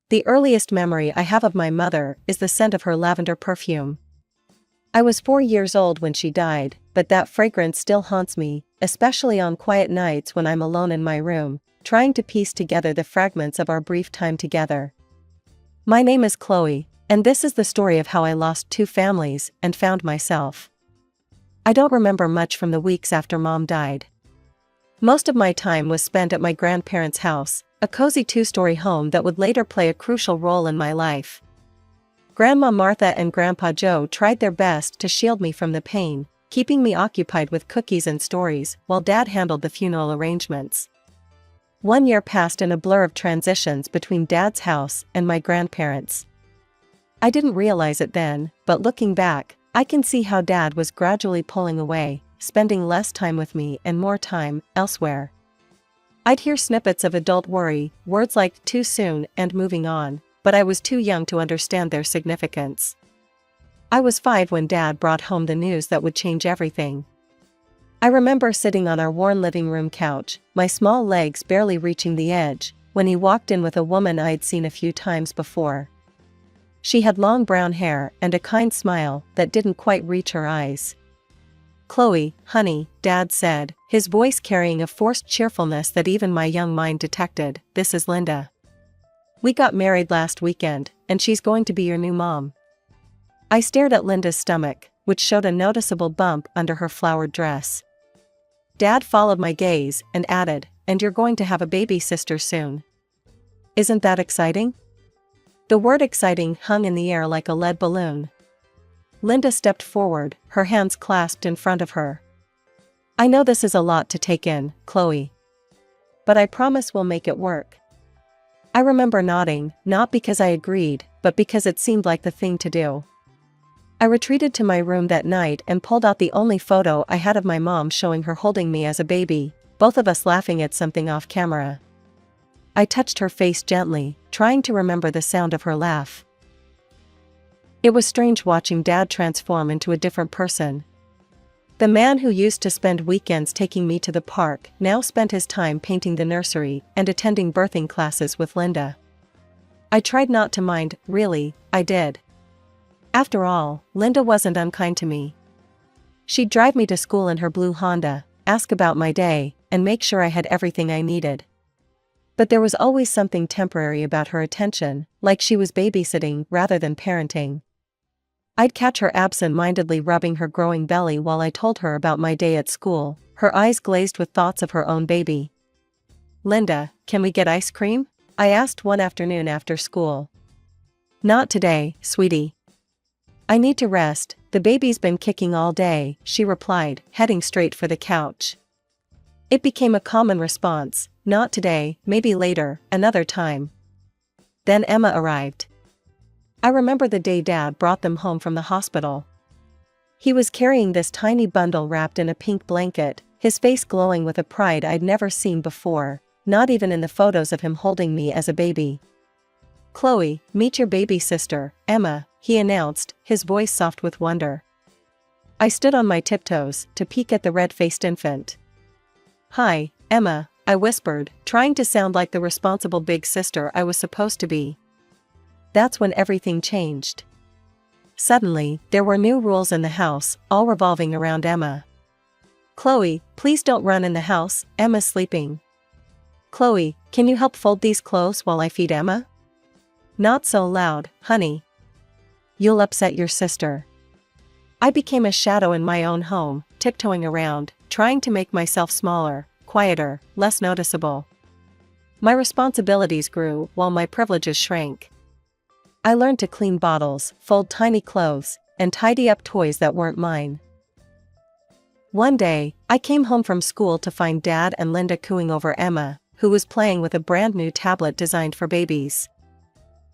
The earliest memory I have of my mother is the scent of her lavender perfume. I was 4 years old when she died, but that fragrance still haunts me, especially on quiet nights when I'm alone in my room, trying to piece together the fragments of our brief time together. My name is Chloe, and this is the story of how I lost 2 families and found myself. I don't remember much from the weeks after Mom died. Most of my time was spent at my grandparents' house, a cozy 2-story home that would later play a crucial role in my life. Grandma Martha and Grandpa Joe tried their best to shield me from the pain, keeping me occupied with cookies and stories while Dad handled the funeral arrangements. 1 year passed in a blur of transitions between Dad's house and my grandparents'. I didn't realize it then, but looking back, I can see how Dad was gradually pulling away, spending less time with me and more time elsewhere. I'd hear snippets of adult worry, words like too soon and moving on, but I was too young to understand their significance. I was 5 when Dad brought home the news that would change everything. I remember sitting on our worn living room couch, my small legs barely reaching the edge, when he walked in with a woman I'd seen a few times before. She had long brown hair and a kind smile that didn't quite reach her eyes. "Chloe, honey," Dad said, his voice carrying a forced cheerfulness that even my young mind detected, "this is Linda. We got married last weekend, and she's going to be your new mom." I stared at Linda's stomach, which showed a noticeable bump under her flowered dress. Dad followed my gaze and added, "And you're going to have a baby sister soon. Isn't that exciting?" The word exciting hung in the air like a lead balloon. Linda stepped forward, her hands clasped in front of her. "I know this is a lot to take in, Chloe. But I promise we'll make it work." I remember nodding, not because I agreed, but because it seemed like the thing to do. I retreated to my room that night and pulled out the only photo I had of my mom showing her holding me as a baby, both of us laughing at something off camera. I touched her face gently, trying to remember the sound of her laugh. It was strange watching Dad transform into a different person. The man who used to spend weekends taking me to the park now spent his time painting the nursery and attending birthing classes with Linda. I tried not to mind, really, I did. After all, Linda wasn't unkind to me. She'd drive me to school in her blue Honda, ask about my day, and make sure I had everything I needed. But there was always something temporary about her attention, like she was babysitting rather than parenting. I'd catch her absent-mindedly rubbing her growing belly while I told her about my day at school, her eyes glazed with thoughts of her own baby. "Linda, can we get ice cream?" I asked one afternoon after school. "Not today, sweetie. I need to rest, the baby's been kicking all day," she replied, heading straight for the couch. It became a common response, "Not today, maybe later, another time." Then Emma arrived. I remember the day Dad brought them home from the hospital. He was carrying this tiny bundle wrapped in a pink blanket, his face glowing with a pride I'd never seen before, not even in the photos of him holding me as a baby. "Chloe, meet your baby sister, Emma," he announced, his voice soft with wonder. I stood on my tiptoes to peek at the red-faced infant. "Hi, Emma," I whispered, trying to sound like the responsible big sister I was supposed to be. That's when everything changed. Suddenly, there were new rules in the house, all revolving around Emma. "Chloe, please don't run in the house, Emma's sleeping." "Chloe, can you help fold these clothes while I feed Emma?" "Not so loud, honey. You'll upset your sister." I became a shadow in my own home, tiptoeing around, trying to make myself smaller, quieter, less noticeable. My responsibilities grew while my privileges shrank. I learned to clean bottles, fold tiny clothes, and tidy up toys that weren't mine. One day, I came home from school to find Dad and Linda cooing over Emma, who was playing with a brand new tablet designed for babies.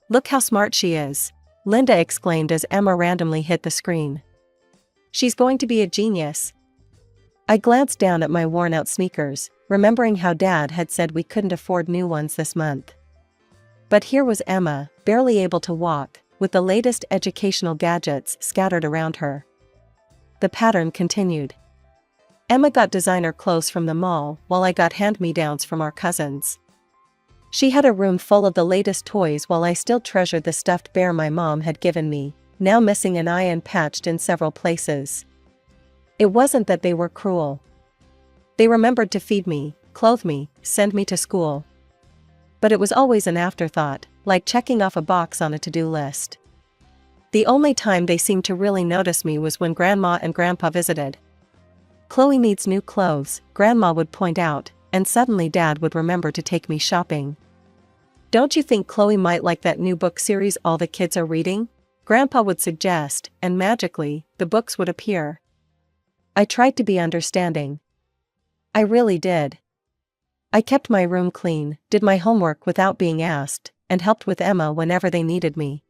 "Look how smart she is," Linda exclaimed as Emma randomly hit the screen. "She's going to be a genius." I glanced down at my worn-out sneakers, remembering how Dad had said we couldn't afford new ones this month. But here was Emma, barely able to walk, with the latest educational gadgets scattered around her. The pattern continued. Emma got designer clothes from the mall while I got hand-me-downs from our cousins. She had a room full of the latest toys while I still treasured the stuffed bear my mom had given me, now missing an eye and patched in several places. It wasn't that they were cruel. They remembered to feed me, clothe me, send me to school. But it was always an afterthought, like checking off a box on a to-do list. The only time they seemed to really notice me was when Grandma and Grandpa visited. "Chloe needs new clothes," Grandma would point out, and suddenly Dad would remember to take me shopping. "Don't you think Chloe might like that new book series all the kids are reading?" Grandpa would suggest, and magically, the books would appear. I tried to be understanding. I really did. I kept my room clean, did my homework without being asked, and helped with Emma whenever they needed me.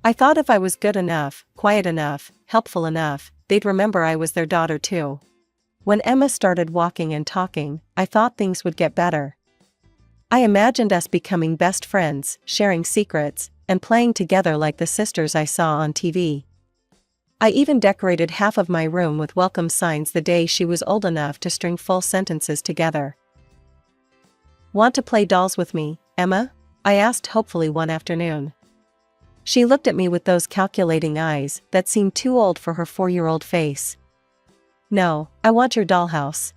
I thought if I was good enough, quiet enough, helpful enough, they'd remember I was their daughter too. When Emma started walking and talking, I thought things would get better. I imagined us becoming best friends, sharing secrets, and playing together like the sisters I saw on TV. I even decorated half of my room with welcome signs the day she was old enough to string full sentences together. "Want to play dolls with me, Emma?" I asked hopefully one afternoon. She looked at me with those calculating eyes that seemed too old for her 4-year-old face. "No, I want your dollhouse."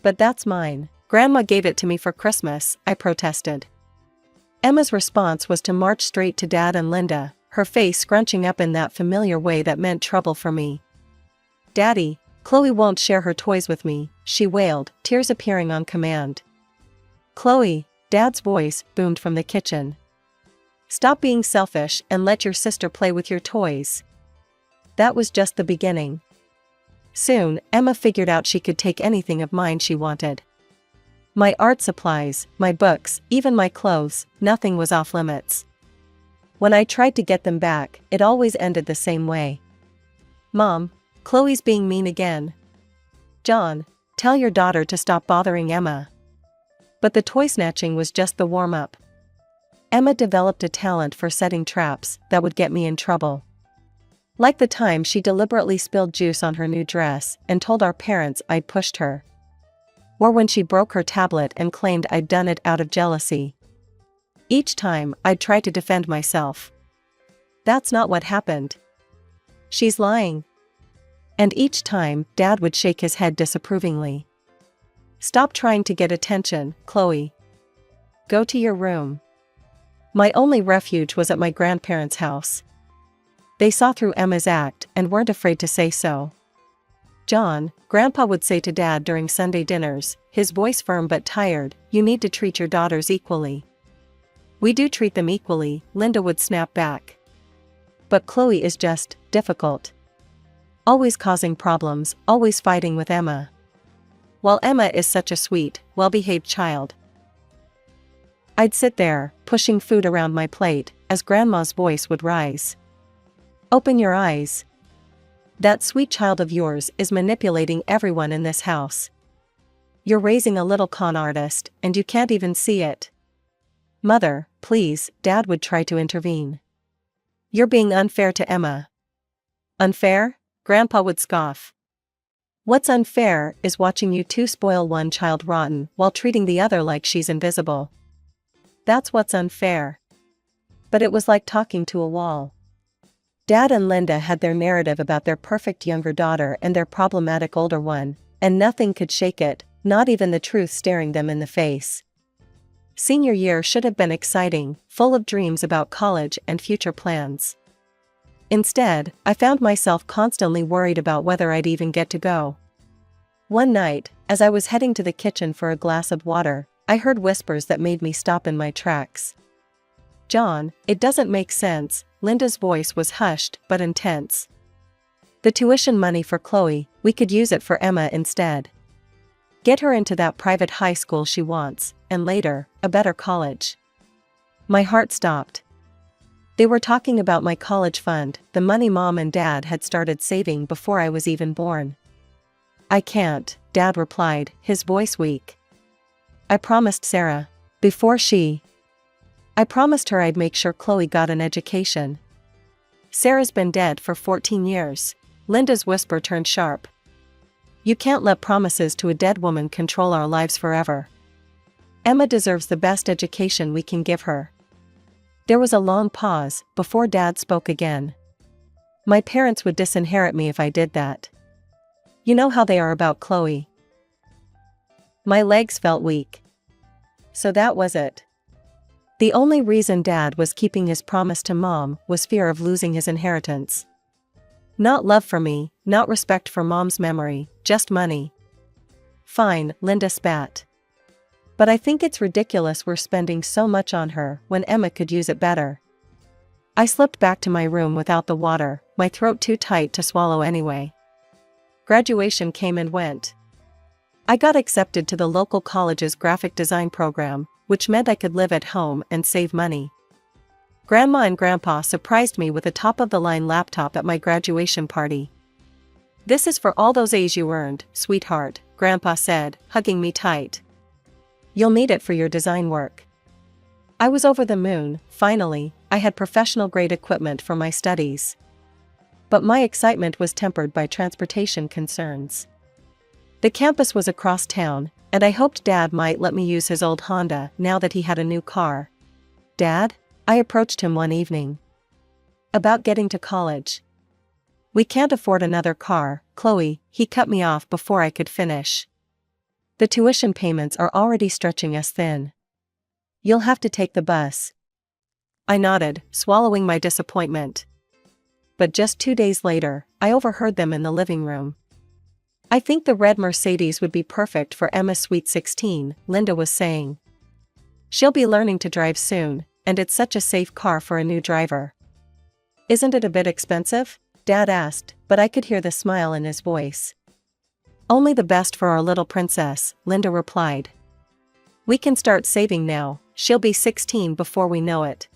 "But that's mine. Grandma gave it to me for Christmas," I protested. Emma's response was to march straight to Dad and Linda, her face scrunching up in that familiar way that meant trouble for me. "Daddy, Chloe won't share her toys with me," she wailed, tears appearing on command. "Chloe," Dad's voice boomed from the kitchen. "Stop being selfish and let your sister play with your toys." That was just the beginning. Soon, Emma figured out she could take anything of mine she wanted. My art supplies, my books, even my clothes, nothing was off limits. When I tried to get them back, it always ended the same way. "Mom, Chloe's being mean again." "John, tell your daughter to stop bothering Emma." But the toy snatching was just the warm-up. Emma developed a talent for setting traps that would get me in trouble. Like the time she deliberately spilled juice on her new dress and told our parents I'd pushed her. Or when she broke her tablet and claimed I'd done it out of jealousy. Each time, I'd try to defend myself. "That's not what happened. She's lying." And each time, Dad would shake his head disapprovingly. "Stop trying to get attention, Chloe. Go to your room." My only refuge was at my grandparents' house. They saw through Emma's act and weren't afraid to say so. "John," Grandpa would say to Dad during Sunday dinners, his voice firm but tired, "you need to treat your daughters equally." "We do treat them equally," Linda would snap back. "But Chloe is just difficult. Always causing problems, always fighting with Emma. While Emma is such a sweet, well-behaved child." I'd sit there, pushing food around my plate, as Grandma's voice would rise. "Open your eyes. That sweet child of yours is manipulating everyone in this house. You're raising a little con artist, and you can't even see it." "Mother, please," Dad would try to intervene. "You're being unfair to Emma." "Unfair?" Grandpa would scoff. "What's unfair is watching you two spoil one child rotten while treating the other like she's invisible. That's what's unfair." But it was like talking to a wall. Dad and Linda had their narrative about their perfect younger daughter and their problematic older one, and nothing could shake it, not even the truth staring them in the face. Senior year should have been exciting, full of dreams about college and future plans. Instead, I found myself constantly worried about whether I'd even get to go. One night, as I was heading to the kitchen for a glass of water, I heard whispers that made me stop in my tracks. "John, it doesn't make sense." Linda's voice was hushed but intense. "The tuition money for Chloe, we could use it for Emma instead. Get her into that private high school she wants, and later, a better college." My heart stopped. They were talking about my college fund, the money Mom and Dad had started saving before I was even born. "I can't," Dad replied, his voice weak. "I promised Sarah. I promised her I'd make sure Chloe got an education. Sarah's been dead for 14 years. Linda's whisper turned sharp. "You can't let promises to a dead woman control our lives forever." Emma deserves the best education we can give her. There was a long pause before Dad spoke again. My parents would disinherit me if I did that. You know how they are about Chloe. My legs felt weak. So that was it. The only reason Dad was keeping his promise to Mom was fear of losing his inheritance. Not love for me, not respect for Mom's memory, just money. Fine, Linda spat. But I think it's ridiculous we're spending so much on her when Emma could use it better. I slipped back to my room without the water, my throat too tight to swallow anyway. Graduation came and went. I got accepted to the local college's graphic design program, which meant I could live at home and save money. Grandma and Grandpa surprised me with a top-of-the-line laptop at my graduation party. "This is for all those A's you earned, sweetheart," Grandpa said, hugging me tight. "You'll need it for your design work." I was over the moon. Finally, I had professional-grade equipment for my studies. But my excitement was tempered by transportation concerns. The campus was across town, and I hoped Dad might let me use his old Honda now that he had a new car. "Dad?" I approached him one evening. "About getting to college." "We can't afford another car, Chloe," he cut me off before I could finish. "The tuition payments are already stretching us thin. You'll have to take the bus." I nodded, swallowing my disappointment. But just 2 days later, I overheard them in the living room. "I think the red Mercedes would be perfect for Emma's Sweet 16, Linda was saying. "She'll be learning to drive soon, and it's such a safe car for a new driver." "Isn't it a bit expensive?" Dad asked, but I could hear the smile in his voice. "Only the best for our little princess," Linda replied. "We can start saving now, she'll be 16 before we know it."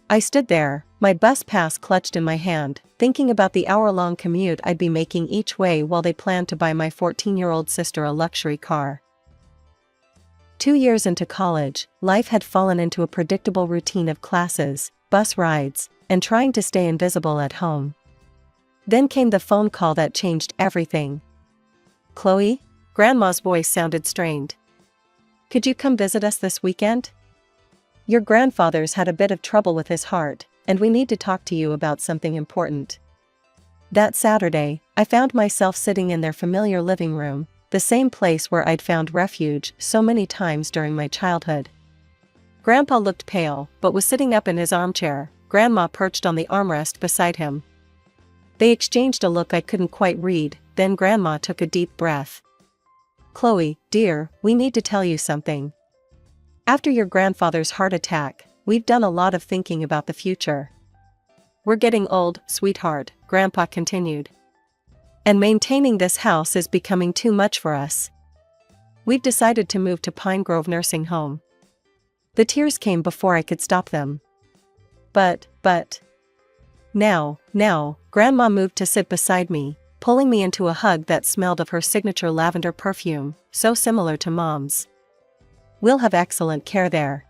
I stood there, my bus pass clutched in my hand, thinking about the hour-long commute I'd be making each way while they planned to buy my 14-year-old sister a luxury car. 2 years into college, life had fallen into a predictable routine of classes, bus rides, and trying to stay invisible at home. Then came the phone call that changed everything. "Chloe?" Grandma's voice sounded strained. "Could you come visit us this weekend? Your grandfather's had a bit of trouble with his heart, and we need to talk to you about something important." That Saturday, I found myself sitting in their familiar living room, the same place where I'd found refuge so many times during my childhood. Grandpa looked pale, but was sitting up in his armchair, Grandma perched on the armrest beside him. They exchanged a look I couldn't quite read, then Grandma took a deep breath. "Chloe, dear, we need to tell you something. After your grandfather's heart attack, we've done a lot of thinking about the future. We're getting old, sweetheart," Grandpa continued. "And maintaining this house is becoming too much for us. We've decided to move to Pine Grove Nursing Home." The tears came before I could stop them. But. Now, Grandma moved to sit beside me, pulling me into a hug that smelled of her signature lavender perfume, so similar to Mom's. "We'll have excellent care there.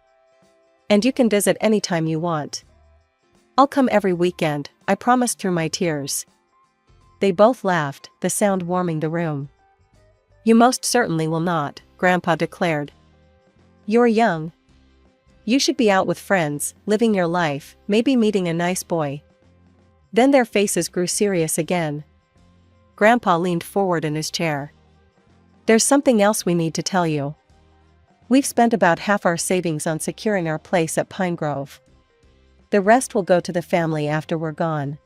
And you can visit anytime you want." "I'll come every weekend," I promised through my tears. They both laughed, the sound warming the room. "You most certainly will not," Grandpa declared. "You're young. You should be out with friends, living your life, maybe meeting a nice boy." Then their faces grew serious again. Grandpa leaned forward in his chair. "There's something else we need to tell you. We've spent about half our savings on securing our place at Pine Grove. The rest will go to the family after we're gone."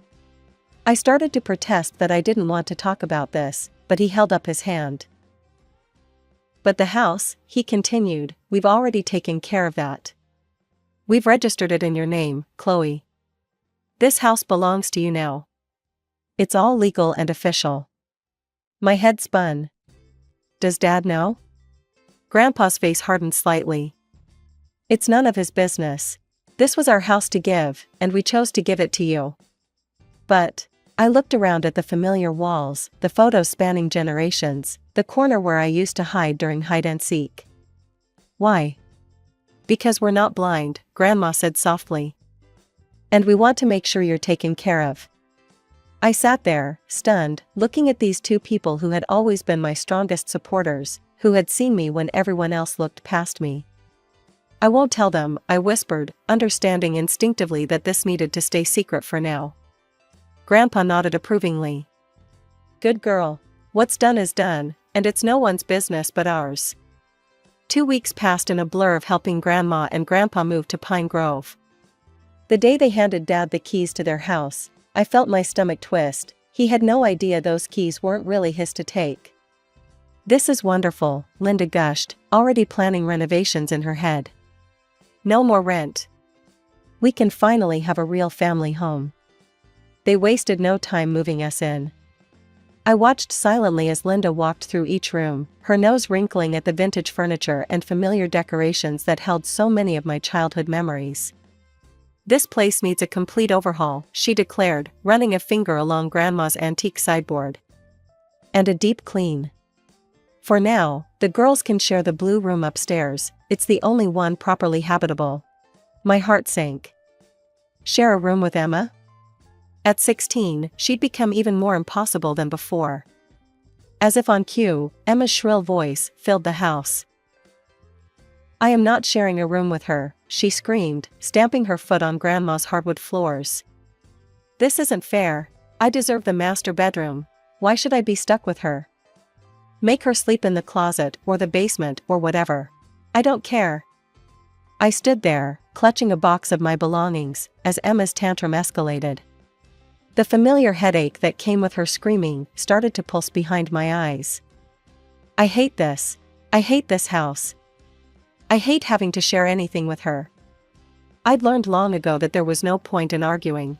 I started to protest that I didn't want to talk about this, but he held up his hand. "But the house," he continued, "we've already taken care of that. We've registered it in your name, Chloe. This house belongs to you now. It's all legal and official." My head spun. "Does Dad know?" Grandpa's face hardened slightly. "It's none of his business. This was our house to give, and we chose to give it to you." "But," I looked around at the familiar walls, the photos spanning generations, the corner where I used to hide during hide and seek. "Why?" "Because we're not blind," Grandma said softly. "And we want to make sure you're taken care of." I sat there, stunned, looking at these two people who had always been my strongest supporters, who had seen me when everyone else looked past me. "I won't tell them," I whispered, understanding instinctively that this needed to stay secret for now. Grandpa nodded approvingly. "Good girl. What's done is done, and it's no one's business but ours." 2 weeks passed in a blur of helping Grandma and Grandpa move to Pine Grove. The day they handed Dad the keys to their house, I felt my stomach twist. He had no idea those keys weren't really his to take. "This is wonderful," Linda gushed, already planning renovations in her head. "No more rent. We can finally have a real family home." They wasted no time moving us in. I watched silently as Linda walked through each room, her nose wrinkling at the vintage furniture and familiar decorations that held so many of my childhood memories. "This place needs a complete overhaul," she declared, running a finger along Grandma's antique sideboard. "And a deep clean. For now, the girls can share the blue room upstairs, it's the only one properly habitable." My heart sank. Share a room with Emma? At 16, she'd become even more impossible than before. As if on cue, Emma's shrill voice filled the house. "I am not sharing a room with her," she screamed, stamping her foot on Grandma's hardwood floors. "This isn't fair. I deserve the master bedroom. Why should I be stuck with her? Make her sleep in the closet or the basement or whatever. I don't care." I stood there, clutching a box of my belongings, as Emma's tantrum escalated. The familiar headache that came with her screaming started to pulse behind my eyes. "I hate this. I hate this house. I hate having to share anything with her." I'd learned long ago that there was no point in arguing.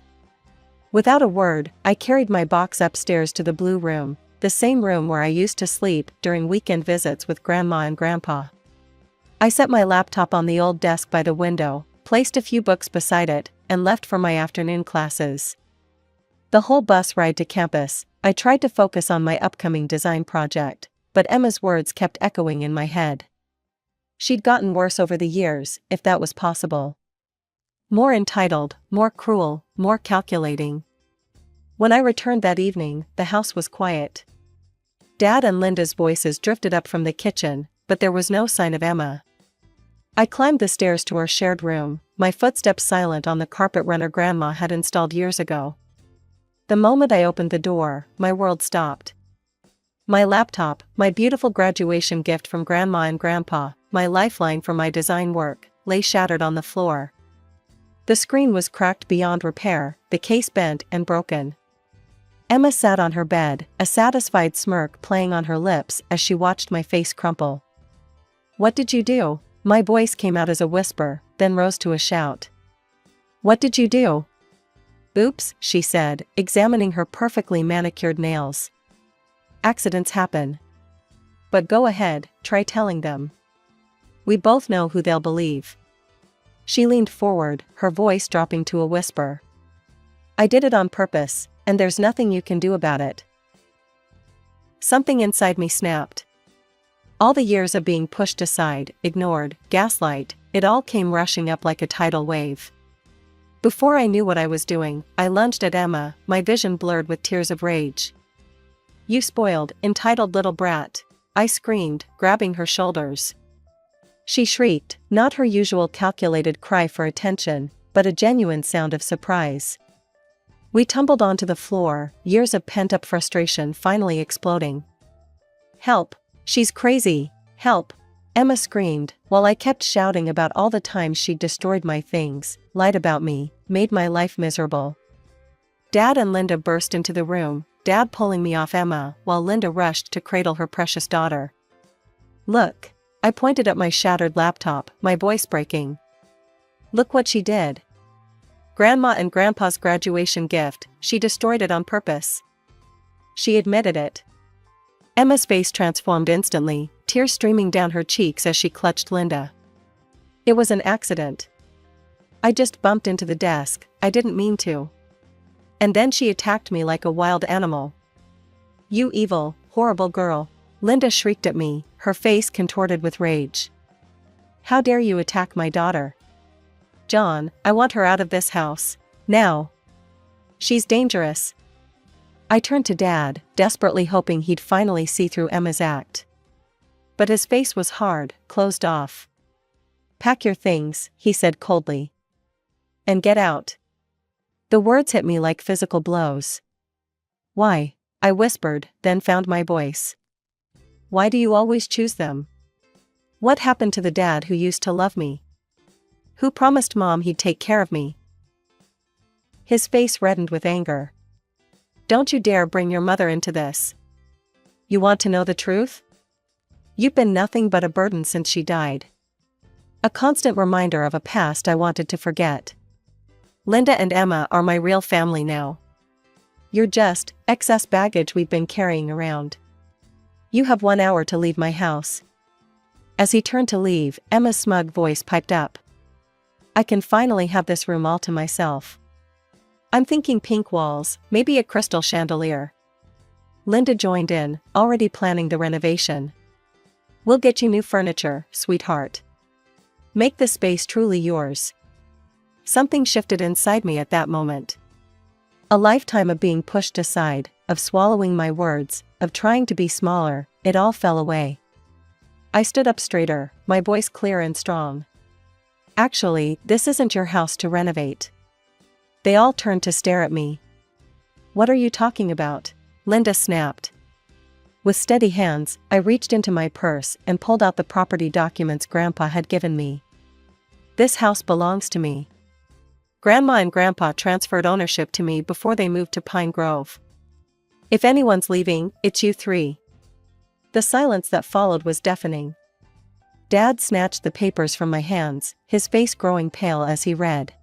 Without a word, I carried my box upstairs to the blue room, the same room where I used to sleep during weekend visits with Grandma and Grandpa. I set my laptop on the old desk by the window, placed a few books beside it, and left for my afternoon classes. The whole bus ride to campus, I tried to focus on my upcoming design project, but Emma's words kept echoing in my head. She'd gotten worse over the years, if that was possible. More entitled, more cruel, more calculating. When I returned that evening, the house was quiet. Dad and Linda's voices drifted up from the kitchen, but there was no sign of Emma. I climbed the stairs to our shared room, my footsteps silent on the carpet runner Grandma had installed years ago. The moment I opened the door, my world stopped. My laptop, my beautiful graduation gift from Grandma and Grandpa, my lifeline for my design work, lay shattered on the floor. The screen was cracked beyond repair, the case bent and broken. Emma sat on her bed, a satisfied smirk playing on her lips as she watched my face crumple. "What did you do?" My voice came out as a whisper, then rose to a shout. "What did you do?" "Oops," she said, examining her perfectly manicured nails. "Accidents happen. But go ahead, try telling them. We both know who they'll believe." She leaned forward, her voice dropping to a whisper. "I did it on purpose, and there's nothing you can do about it." Something inside me snapped. All the years of being pushed aside, ignored, gaslight, it all came rushing up like a tidal wave. Before I knew what I was doing, I lunged at Emma, my vision blurred with tears of rage. "You spoiled, entitled little brat," I screamed, grabbing her shoulders. She shrieked, not her usual calculated cry for attention, but a genuine sound of surprise. We tumbled onto the floor, years of pent-up frustration finally exploding. "Help! She's crazy! Help!" Emma screamed, while I kept shouting about all the times she'd destroyed my things, lied about me, made my life miserable. Dad and Linda burst into the room, Dad pulling me off Emma, while Linda rushed to cradle her precious daughter. "Look!" I pointed at my shattered laptop, my voice breaking. "Look what she did. Grandma and Grandpa's graduation gift, she destroyed it on purpose." She admitted it. Emma's face transformed instantly, tears streaming down her cheeks as she clutched Linda. "It was an accident. I just bumped into the desk, I didn't mean to." And then she attacked me like a wild animal. "You evil, horrible girl," Linda shrieked at me, her face contorted with rage. "How dare you attack my daughter? John, I want her out of this house. Now. She's dangerous." I turned to Dad, desperately hoping he'd finally see through Emma's act. But his face was hard, closed off. "Pack your things," he said coldly. "And get out." The words hit me like physical blows. "Why?" I whispered, then found my voice. "Why do you always choose them? What happened to the dad who used to love me? Who promised Mom he'd take care of me?" His face reddened with anger. "Don't you dare bring your mother into this. You want to know the truth? You've been nothing but a burden since she died. A constant reminder of a past I wanted to forget. Linda and Emma are my real family now. You're just excess baggage we've been carrying around. You have 1 hour to leave my house." As he turned to leave, Emma's smug voice piped up. "I can finally have this room all to myself. I'm thinking pink walls, maybe a crystal chandelier." Linda joined in, already planning the renovation. "We'll get you new furniture, sweetheart. Make the space truly yours." Something shifted inside me at that moment. A lifetime of being pushed aside, of swallowing my words, of trying to be smaller, it all fell away. I stood up straighter, my voice clear and strong. "Actually, this isn't your house to renovate." They all turned to stare at me. "What are you talking about?" Linda snapped. With steady hands, I reached into my purse and pulled out the property documents Grandpa had given me. "This house belongs to me. Grandma and Grandpa transferred ownership to me before they moved to Pine Grove. If anyone's leaving, it's you three." The silence that followed was deafening. Dad snatched the papers from my hands, his face growing pale as he read.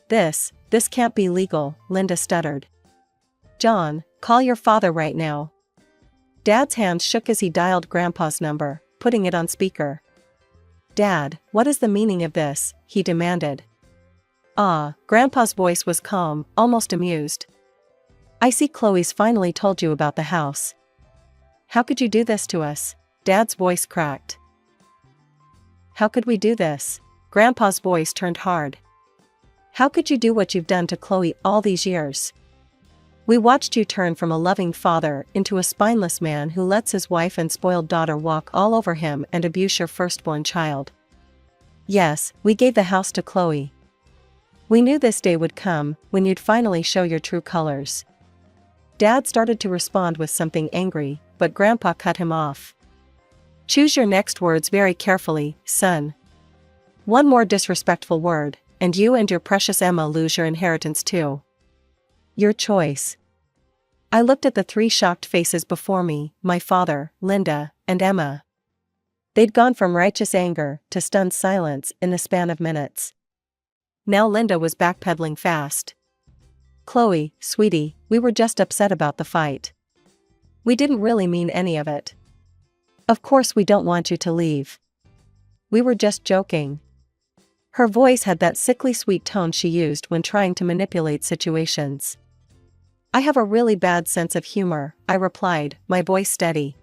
This can't be legal," Linda stuttered. "John, call your father right now." Dad's hands shook as he dialed Grandpa's number, putting it on speaker. "Dad, what is the meaning of this?" he demanded. Grandpa's voice was calm, almost amused. "I see Chloe's finally told you about the house. How could you do this to us?" Dad's voice cracked. "How could we do this?" Grandpa's voice turned hard. "How could you do what you've done to Chloe all these years? We watched you turn from a loving father into a spineless man who lets his wife and spoiled daughter walk all over him and abuse your firstborn child. Yes, we gave the house to Chloe. We knew this day would come, when you'd finally show your true colors." Dad started to respond with something angry, but Grandpa cut him off. "Choose your next words very carefully, son. One more disrespectful word, and you and your precious Emma lose your inheritance too. Your choice." I looked at the three shocked faces before me, my father, Linda, and Emma. They'd gone from righteous anger to stunned silence in the span of minutes. Now Linda was backpedaling fast. "Chloe, sweetie, we were just upset about the fight. We didn't really mean any of it. Of course we don't want you to leave. We were just joking." Her voice had that sickly sweet tone she used when trying to manipulate situations. "I have a really bad sense of humor," I replied, my voice steady.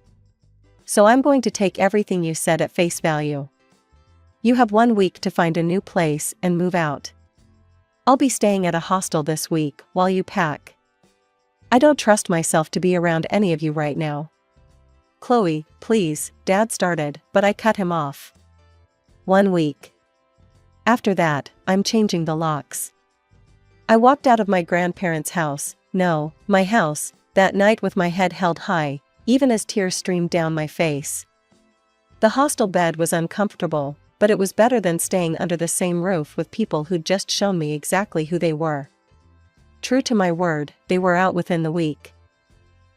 "So I'm going to take everything you said at face value. You have 1 week to find a new place and move out. I'll be staying at a hostel this week while you pack. I don't trust myself to be around any of you right now." "Chloe, please," Dad started, but I cut him off. 1 week. After that, I'm changing the locks." I walked out of my grandparents' house, no, my house, that night with my head held high, even as tears streamed down my face. The hostel bed was uncomfortable, but it was better than staying under the same roof with people who'd just shown me exactly who they were. True to my word, they were out within the week.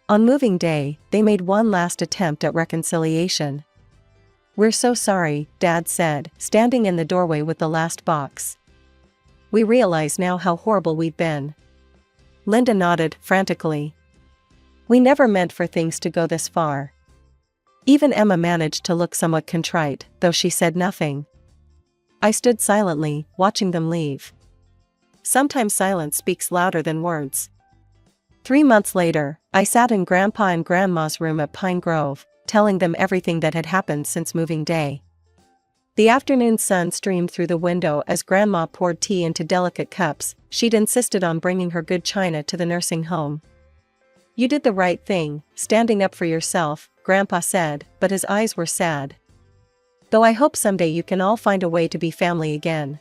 On moving day, they made one last attempt at reconciliation. "We're so sorry," Dad said, standing in the doorway with the last box. "We realize now how horrible we've been." Linda nodded, frantically. "We never meant for things to go this far." Even Emma managed to look somewhat contrite, though she said nothing. I stood silently, watching them leave. Sometimes silence speaks louder than words. 3 months later, I sat in Grandpa and Grandma's room at Pine Grove, telling them everything that had happened since moving day. The afternoon sun streamed through the window as Grandma poured tea into delicate cups. She'd insisted on bringing her good china to the nursing home. "You did the right thing, standing up for yourself," Grandpa said, but his eyes were sad. Though I hope someday you can all find a way to be family again.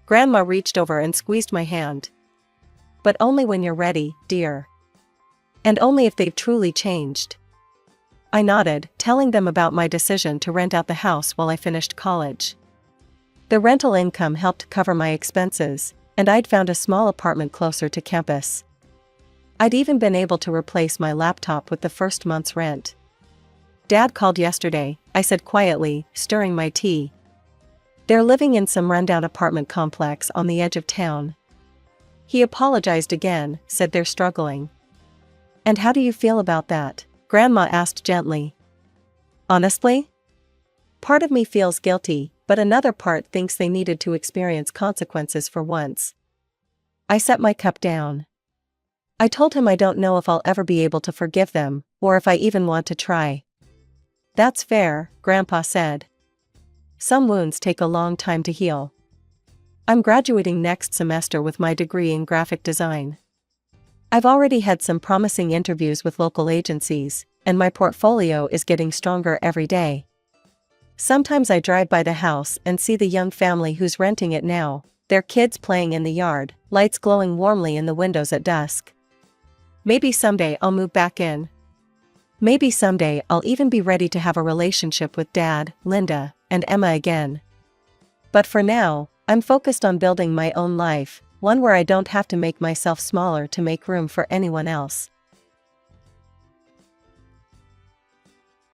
Grandma reached over and squeezed my hand. But only when you're ready, dear. And only if they've truly changed. I nodded, telling them about my decision to rent out the house while I finished college. The rental income helped cover my expenses, and I'd found a small apartment closer to campus. I'd even been able to replace my laptop with the first month's rent. Dad called yesterday, I said quietly, stirring my tea. They're living in some rundown apartment complex on the edge of town. He apologized again, said they're struggling. And how do you feel about that? Grandma asked gently. Honestly? Part of me feels guilty, but another part thinks they needed to experience consequences for once. I set my cup down. I told him I don't know if I'll ever be able to forgive them, or if I even want to try. That's fair, Grandpa said. Some wounds take a long time to heal. I'm graduating next semester with my degree in graphic design. I've already had some promising interviews with local agencies, and my portfolio is getting stronger every day. Sometimes I drive by the house and see the young family who's renting it now, their kids playing in the yard, lights glowing warmly in the windows at dusk. Maybe someday I'll move back in. Maybe someday I'll even be ready to have a relationship with Dad, Linda, and Emma again. But for now, I'm focused on building my own life, one where I don't have to make myself smaller to make room for anyone else.